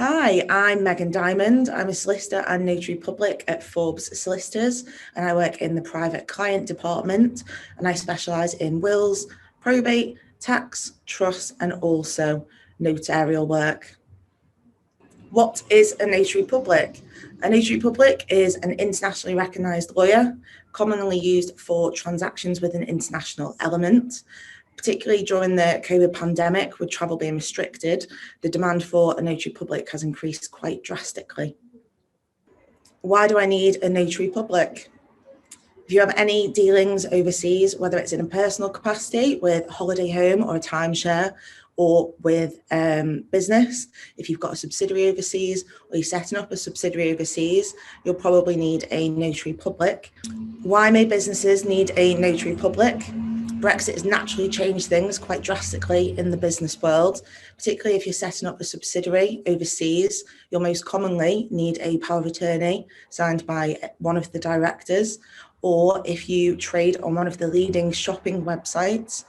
Hi, I'm Megan Diamond. I'm a solicitor and notary public at Forbes Solicitors, and I work in the private client department, and I specialise in wills, probate, tax, trust, and also notarial work. What is a notary public? A notary public is an internationally recognised lawyer, commonly used for transactions with an international element. Particularly during the COVID pandemic, with travel being restricted, the demand for a notary public has increased quite drastically. Why do I need a notary public? If you have any dealings overseas, whether it's in a personal capacity with a holiday home or a timeshare, or with business, if you've got a subsidiary overseas or you're setting up a subsidiary overseas, you'll probably need a notary public. Why may businesses need a notary public? Brexit has naturally changed things quite drastically in the business world, particularly if you're setting up a subsidiary overseas. You'll most commonly need a power of attorney signed by one of the directors, or if you trade on one of the leading shopping websites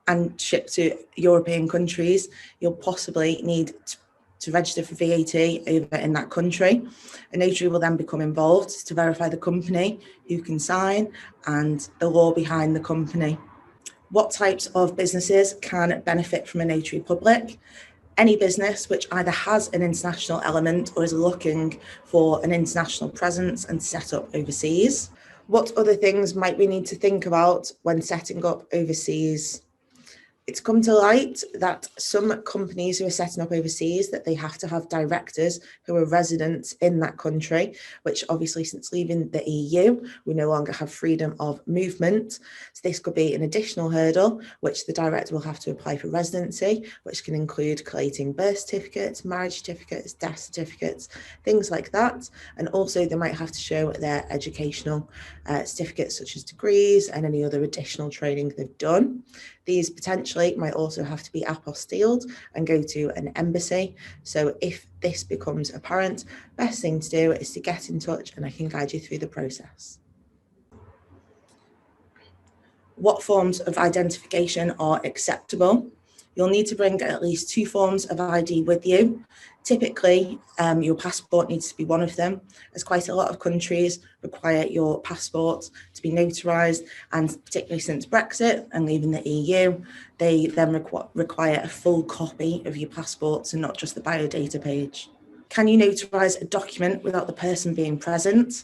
and ship to European countries, you'll possibly need to register for VAT over in that country. A notary will then become involved to verify the company, who can sign, and the law behind the company. What types of businesses can benefit from a notary public? Any business which either has an international element or is looking for an international presence and set up overseas. What other things might we need to think about when setting up overseas? It's come to light that some companies who are setting up overseas, that they have to have directors who are residents in that country, which obviously since leaving the EU, we no longer have freedom of movement. So this could be an additional hurdle, which the director will have to apply for residency, which can include collating birth certificates, marriage certificates, death certificates, things like that. And also they might have to show their educational certificates, such as degrees and any other additional training they've done. These potentially might also have to be apostilled and go to an embassy. So if this becomes apparent, best thing to do is to get in touch and I can guide you through the process. What forms of identification are acceptable? You'll need to bring at least 2 forms of ID with you. Typically, your passport needs to be one of them, as quite a lot of countries require your passport to be notarized, and particularly since Brexit and leaving the EU, they then require a full copy of your passport and not just the biodata page. Can you notarize a document without the person being present?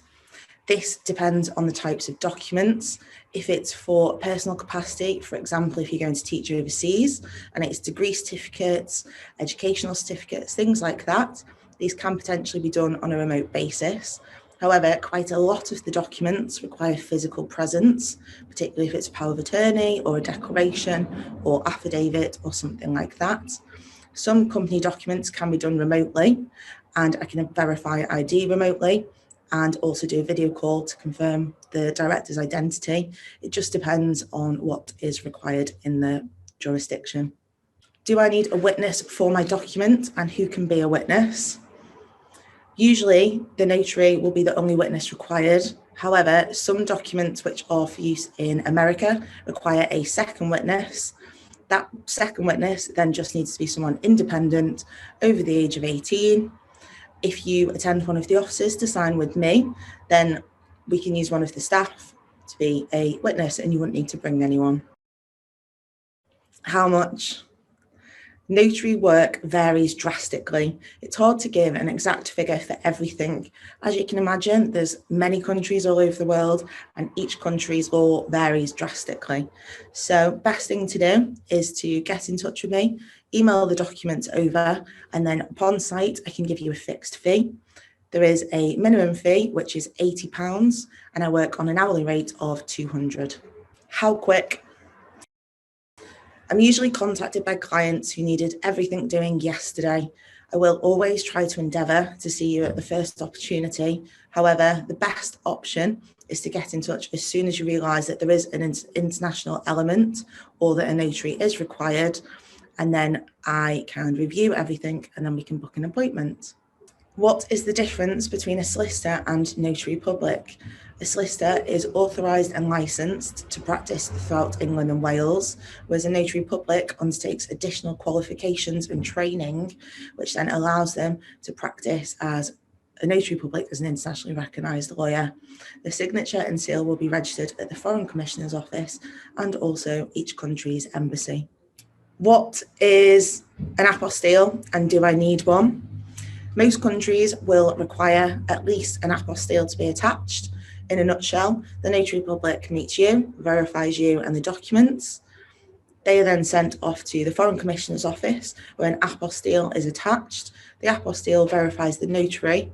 This depends on the types of documents. If it's for personal capacity, for example, if you're going to teach overseas and it's degree certificates, educational certificates, things like that, these can potentially be done on a remote basis. However, quite a lot of the documents require physical presence, particularly if it's a power of attorney or a declaration or affidavit or something like that. Some company documents can be done remotely, and I can verify ID remotely and also do a video call to confirm the director's identity. It just depends on what is required in the jurisdiction. Do I need a witness for my document, and who can be a witness? Usually the notary will be the only witness required. However, some documents which are for use in America require a second witness. That second witness then just needs to be someone independent over the age of 18. If you attend one of the offices to sign with me, then we can use one of the staff to be a witness and you wouldn't need to bring anyone. How much? Notary work varies drastically. It's hard to give an exact figure for everything. As you can imagine, there's many countries all over the world and each country's law varies drastically. So best thing to do is to get in touch with me, email the documents over, and then upon site, I can give you a fixed fee. There is a minimum fee, which is £80, and I work on an hourly rate of £200. How quick? I'm usually contacted by clients who needed everything doing yesterday. I will always try to endeavour to see you at the first opportunity. However, the best option is to get in touch as soon as you realise that there is an international element or that a notary is required, and then I can review everything and then we can book an appointment. What is the difference between a solicitor and notary public? A A solicitor is authorised and licensed to practice throughout England and Wales, whereas a notary public undertakes additional qualifications and training, which then allows them to practice as a notary public as an internationally recognised lawyer. The signature and seal will be registered at the Foreign Commissioner's Office and also each country's embassy. What is an apostille and do I need one? Most countries will require at least an apostille to be attached. In a nutshell, the notary public meets you, verifies you and the documents. They are then sent off to the Foreign Commissioner's Office where an apostille is attached. The apostille verifies the notary,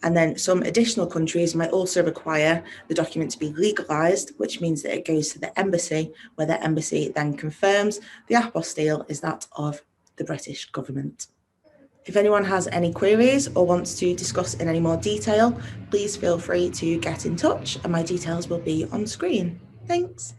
and then some additional countries might also require the document to be legalised, which means that it goes to the embassy, where the embassy then confirms the apostille is that of the British government. If anyone has any queries or wants to discuss in any more detail, please feel free to get in touch and my details will be on screen. Thanks.